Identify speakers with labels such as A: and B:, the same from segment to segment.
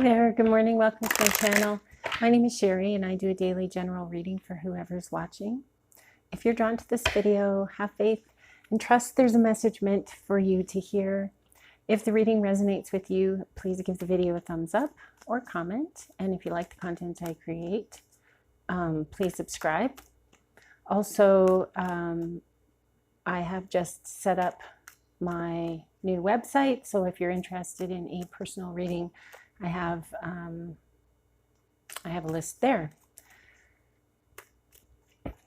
A: there, good morning, welcome to my channel. My name is Sherry and I do a daily general reading for whoever's watching. If you're drawn to this video, have faith and trust there's a message meant for you to hear. If the reading resonates with you, please give the video a thumbs up or comment. And if you like the content I create, please subscribe. Also, I have just set up my new website, so if you're interested in a personal reading, I have a list there.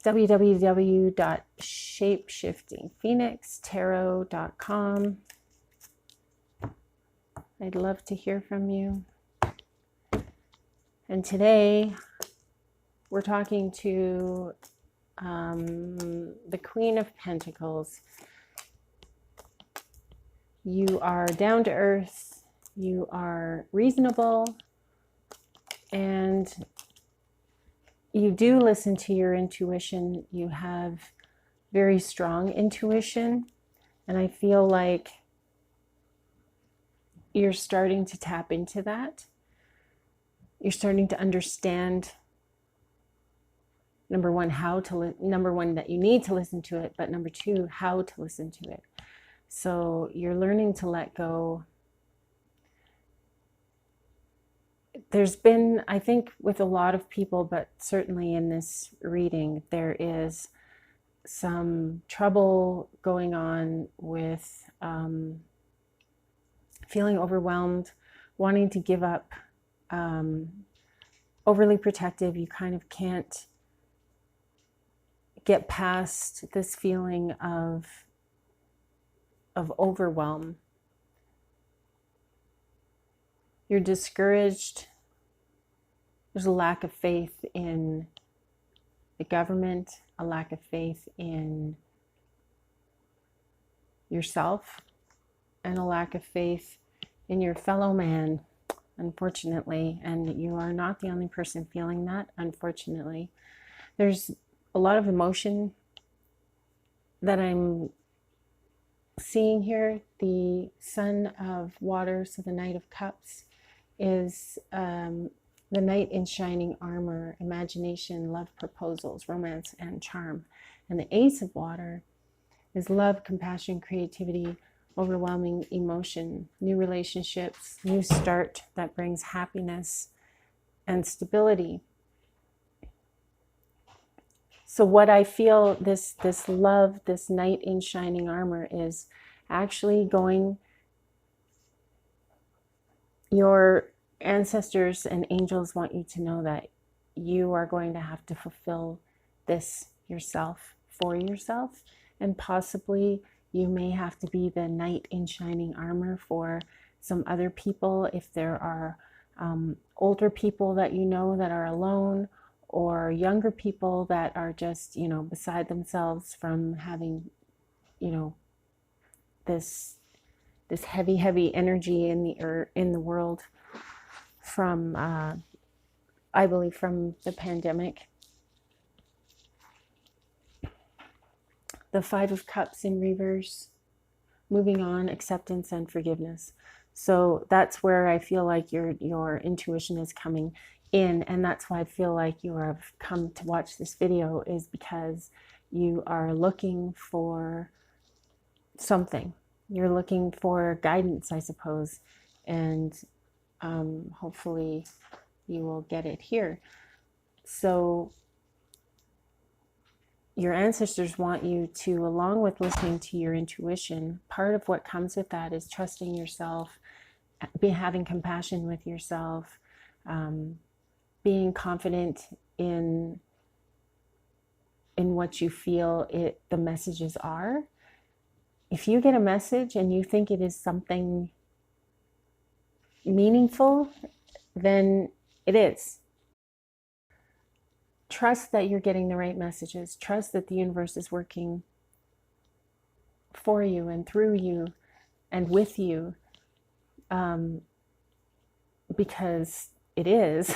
A: www.shapeshiftingphoenixtarot.com. I'd love to hear from you. And today we're talking to the Queen of Pentacles. You are down to earth, you are reasonable, and you do listen to your intuition. You have very strong intuition, and I feel like you're starting to tap into that. You're starting to understand, number one, that you need to listen to it, but number two, how to listen to it. So you're learning to let go. There's been, I think with a lot of people, but certainly in this reading, there is some trouble going on with feeling overwhelmed, wanting to give up, overly protective. You kind of can't get past this feeling of overwhelm. You're discouraged. There's a lack of faith in the government, a lack of faith in yourself, and a lack of faith in your fellow man, unfortunately. And you are not the only person feeling that, unfortunately. There's a lot of emotion that I'm seeing here. The Sun of Water, so the Knight of Cups, is the knight in shining armor, imagination, love proposals, romance, and charm. And the Ace of Water is love, compassion, creativity, overwhelming emotion, new relationships, new start that brings happiness and stability. So what I feel, this love, this knight in shining armor, is actually going, your ancestors and angels want you to know that you are going to have to fulfill this yourself, for yourself, and possibly you may have to be the knight in shining armor for some other people. If there are older people that you know that are alone, or younger people that are just, beside themselves from having, this heavy energy in the world from, I believe, from the pandemic. The Five of Cups in reverse, moving on, acceptance and forgiveness. So that's where I feel like your intuition is coming in, and that's why I feel like you have come to watch this video, is because you are looking for something. You're looking for guidance, I suppose, and hopefully you will get it here. So your ancestors want you to, along with listening to your intuition, part of what comes with that is trusting yourself, having compassion with yourself, being confident in what you feel the messages are. If you get a message and you think it is something meaningful, then it is. Trust that you're getting the right messages. Trust that the universe is working for you and through you and with you, because it is.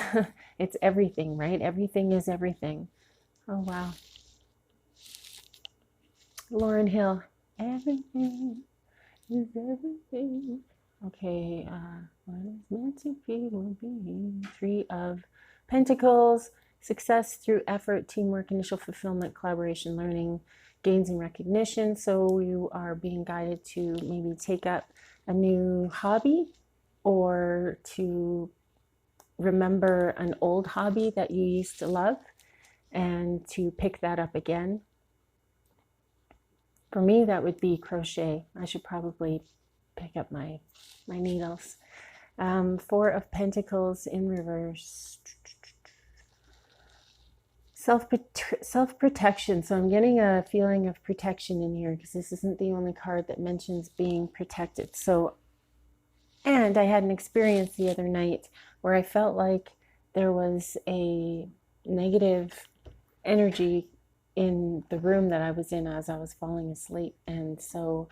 A: It's everything, right? Everything is everything. Oh, wow. Lauren Hill. Everything is everything. Okay, What is meant to be will be. Three of Pentacles. Success through effort, teamwork, initial fulfillment, collaboration, learning, gains and recognition. So you are being guided to maybe take up a new hobby, or to remember an old hobby that you used to love and to pick that up again. For me, that would be crochet. I should probably pick up my needles. Four of Pentacles in reverse. Self-protection. So I'm getting a feeling of protection in here, because this isn't the only card that mentions being protected. So, and I had an experience the other night where I felt like there was a negative energy in the room that I was in as I was falling asleep. And so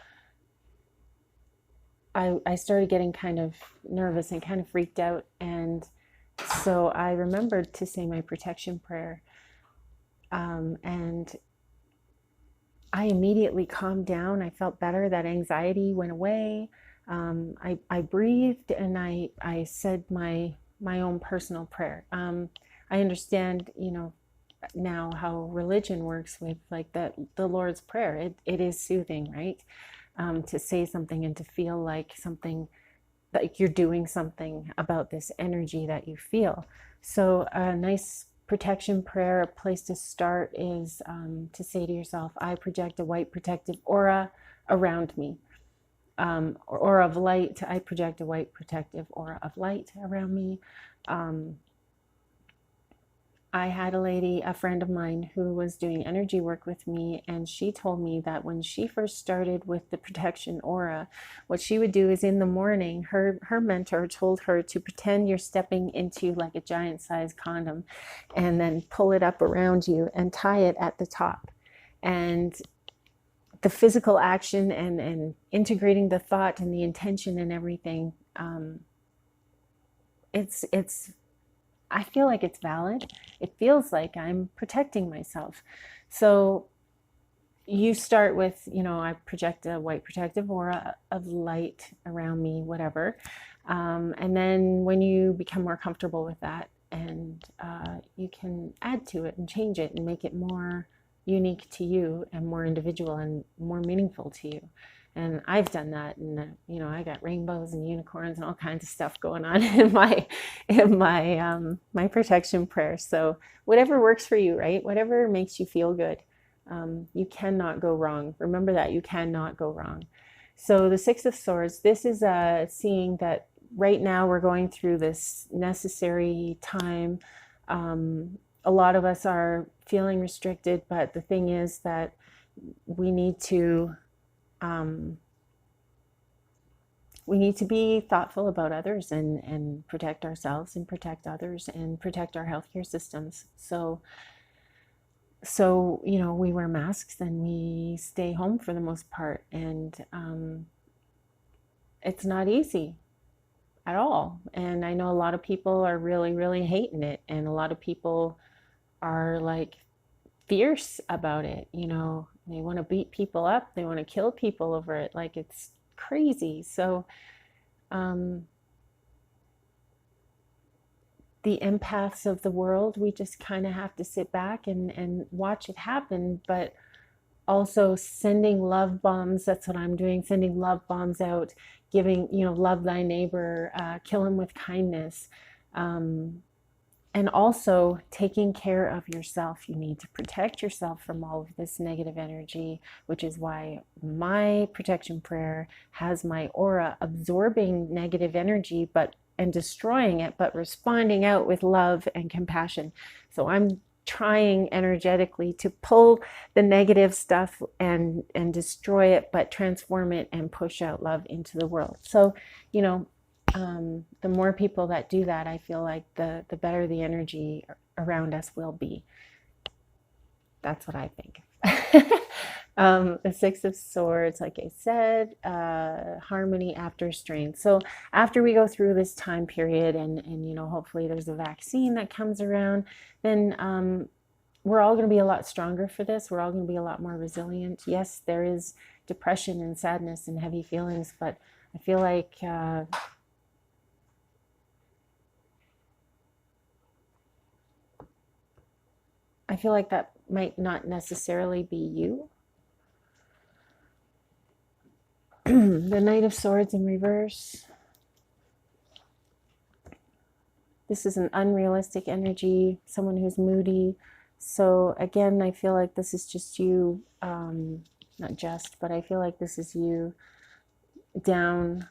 A: I started getting kind of nervous and kind of freaked out. And so I remembered to say my protection prayer. And I immediately calmed down. I felt better. That anxiety went away. I breathed, and I said my own personal prayer. I understand, now how religion works with like the Lord's Prayer. It is soothing, right? To say something and to feel like something, like you're doing something about this energy that you feel. So a nice protection prayer, a place to start is to say to yourself, I project a white protective aura around me. Aura of light. I project a white protective aura of light around me. I had a friend of mine who was doing energy work with me, and she told me that when she first started with the protection aura, what she would do is in the morning, her mentor told her to pretend you're stepping into like a giant sized condom, and then pull it up around you and tie it at the top. And the physical action and integrating the thought and the intention and everything, it's I feel like it's valid. It feels like I'm protecting myself. So you start with, I project a white protective aura of light around me, whatever. And then when you become more comfortable with that, and you can add to it and change it and make it more unique to you and more individual and more meaningful to you. And I've done that, and I got rainbows and unicorns and all kinds of stuff going on in my protection prayer. So whatever works for you, right? Whatever makes you feel good. You cannot go wrong. Remember that you cannot go wrong. So the Six of Swords, this is seeing that right now we're going through this necessary time. A lot of us are feeling restricted, but the thing is that we need to be thoughtful about others and protect ourselves and protect others and protect our healthcare systems. So we wear masks and we stay home for the most part, and it's not easy at all. And I know a lot of people are really, really hating it, and a lot of people are like fierce about it. They want to beat people up, they want to kill people over it, like it's crazy. So the empaths of the world, we just kind of have to sit back and watch it happen, but also sending love bombs. That's what I'm doing, sending love bombs out, giving, love thy neighbor, kill him with kindness. And also taking care of yourself. You need to protect yourself from all of this negative energy, which is why my protection prayer has my aura absorbing negative energy and destroying it, but responding out with love and compassion. So I'm trying energetically to pull the negative stuff and destroy it, but transform it and push out love into the world. So, the more people that do that, I feel like the better the energy around us will be. That's what I think. The Six of Swords, like I said, harmony after strain. So after we go through this time period and hopefully there's a vaccine that comes around, then we're all going to be a lot stronger for this. We're all going to be a lot more resilient. Yes, there is depression and sadness and heavy feelings, but I feel like feel like that might not necessarily be you. The Knight of Swords in reverse. This is an unrealistic energy, someone who's moody. So again, I feel like this is just you, not just, but I feel like this is you down,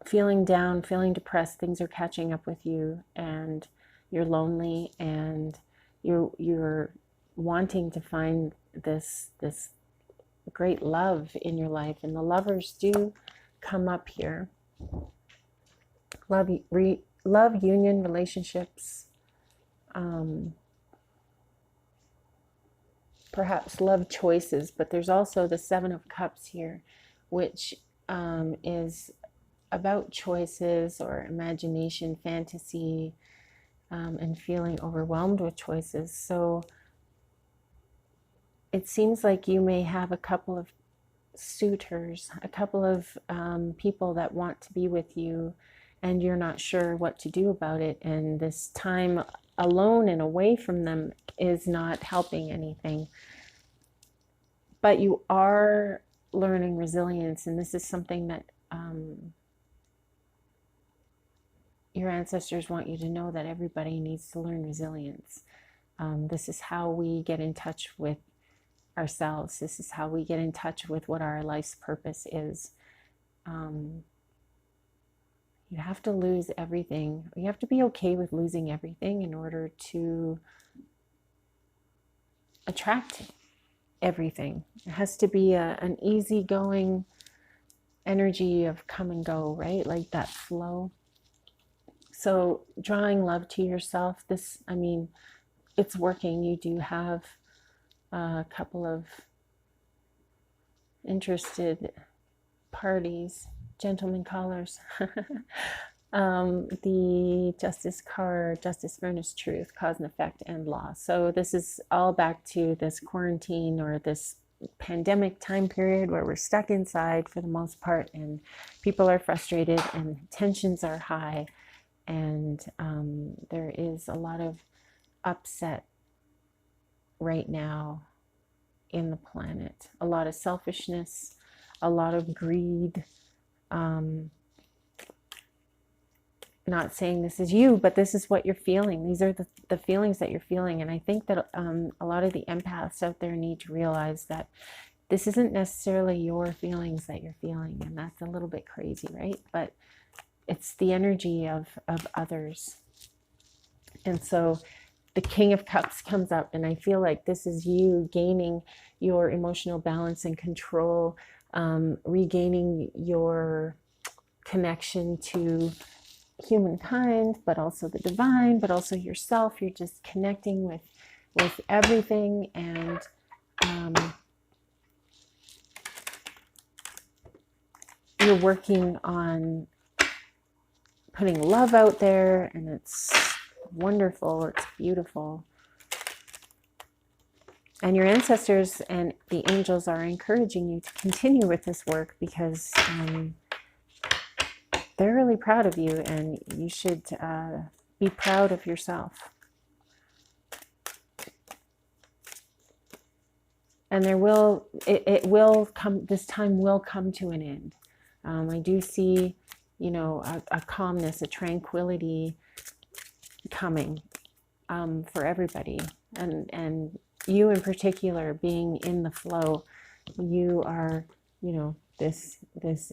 A: feeling depressed. Things are catching up with you, and you're lonely, and you're wanting to find this great love in your life. And the lovers do come up here. Love, union, relationships, perhaps love choices, but there's also the Seven of Cups here, which is about choices or imagination, fantasy, and feeling overwhelmed with choices. So it seems like you may have a couple of suitors, a couple of people that want to be with you, and you're not sure what to do about it. And this time alone and away from them is not helping anything. But you are learning resilience, and this is something that your ancestors want you to know, that everybody needs to learn resilience. This is how we get in touch with ourselves. This is how we get in touch with what our life's purpose is. You have to lose everything. You have to be okay with losing everything in order to attract everything. It has to be an easygoing energy of come and go, right? Like that flow. So drawing love to yourself, this, I mean, it's working. You do have a couple of interested parties, gentlemen callers. The Justice card, Justice, Fairness, Truth, Cause and Effect, and Law. So this is all back to this quarantine or this pandemic time period where we're stuck inside for the most part, and people are frustrated and tensions are high, and there is a lot of upset right now in the planet, a lot of selfishness, a lot of greed. Not saying this is you, but this is what you're feeling. These are the feelings that you're feeling. And I think that a lot of the empaths out there need to realize that this isn't necessarily your feelings that you're feeling. And that's a little bit crazy, right? But it's the energy of others. And so the King of Cups comes up, and I feel like this is you gaining your emotional balance and control, regaining your connection to humankind, but also the divine, but also yourself. You're just connecting with everything, and you're working on putting love out there, and it's wonderful, it's beautiful. And your ancestors and the angels are encouraging you to continue with this work, because they're really proud of you, and you should be proud of yourself. And it will come, this time will come to an end. I do see, you know, a calmness, a tranquility coming for everybody. And you in particular, being in the flow, you are, you know, this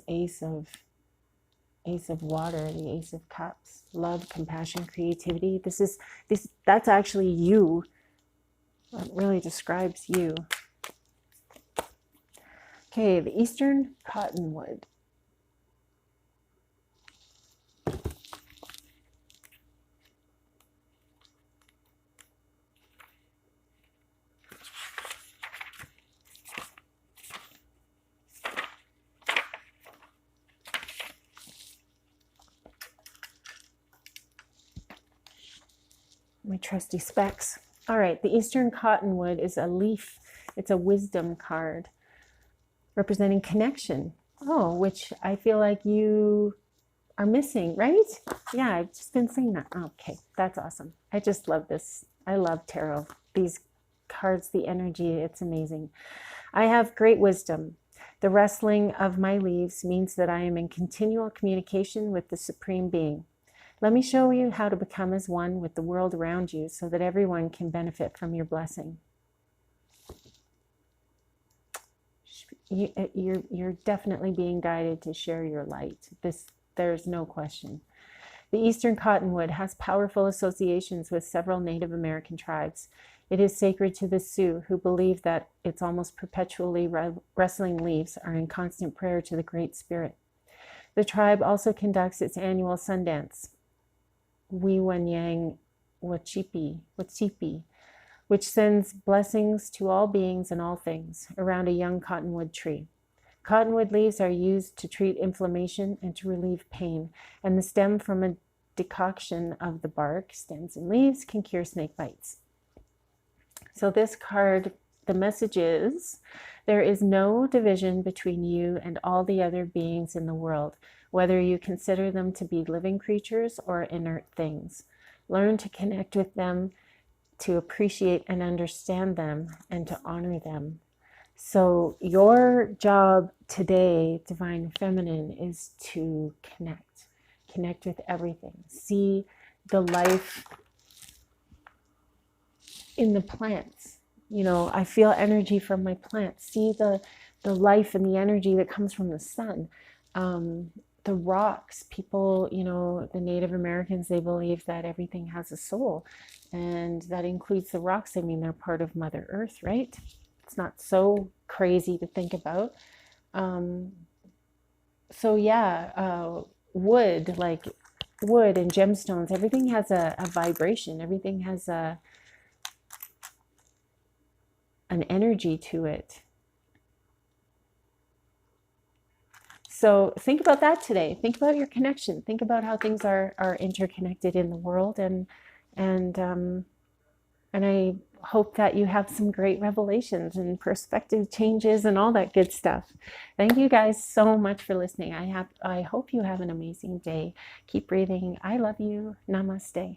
A: ace of water, the Ace of Cups, love, compassion, creativity. That's actually you. It really describes you. Okay, the Eastern Cottonwood. My trusty specs. All right, the Eastern Cottonwood is a leaf. It's a wisdom card representing connection. Oh, which I feel like you are missing, right? Yeah, I've just been saying that. Okay, that's awesome. I just love this. I love tarot. These cards, the energy, it's amazing. I have great wisdom. The rustling of my leaves means that I am in continual communication with the Supreme Being. Let me show you how to become as one with the world around you so that everyone can benefit from your blessing. You're definitely being guided to share your light. There's no question. The eastern cottonwood has powerful associations with several Native American tribes. It is sacred to the Sioux, who believe that its almost perpetually rustling leaves are in constant prayer to the Great Spirit. The tribe also conducts its annual sun dance, Wiwanyang Wachipi, which sends blessings to all beings and all things around a young cottonwood tree. Cottonwood leaves are used to treat inflammation and to relieve pain, and the stem from a decoction of the bark, stems, and leaves can cure snake bites. So this card, the message is, there is no division between you and all the other beings in the world, whether you consider them to be living creatures or inert things. Learn to connect with them, to appreciate and understand them, and to honor them. So your job today, Divine Feminine, is to connect with everything. See the life in the plants. You know, I feel energy from my plants. See the life and the energy that comes from the sun. The rocks, people, you know, the Native Americans, they believe that everything has a soul, and that includes the rocks. I mean, they're part of Mother Earth, right? It's not so crazy to think about. So yeah, wood, like wood and gemstones, everything has a vibration. Everything has an energy to it. So think about that today. Think about your connection. Think about how things are interconnected in the world, and I hope that you have some great revelations and perspective changes and all that good stuff. Thank you guys so much for listening. I hope you have an amazing day. Keep breathing. I love you. Namaste.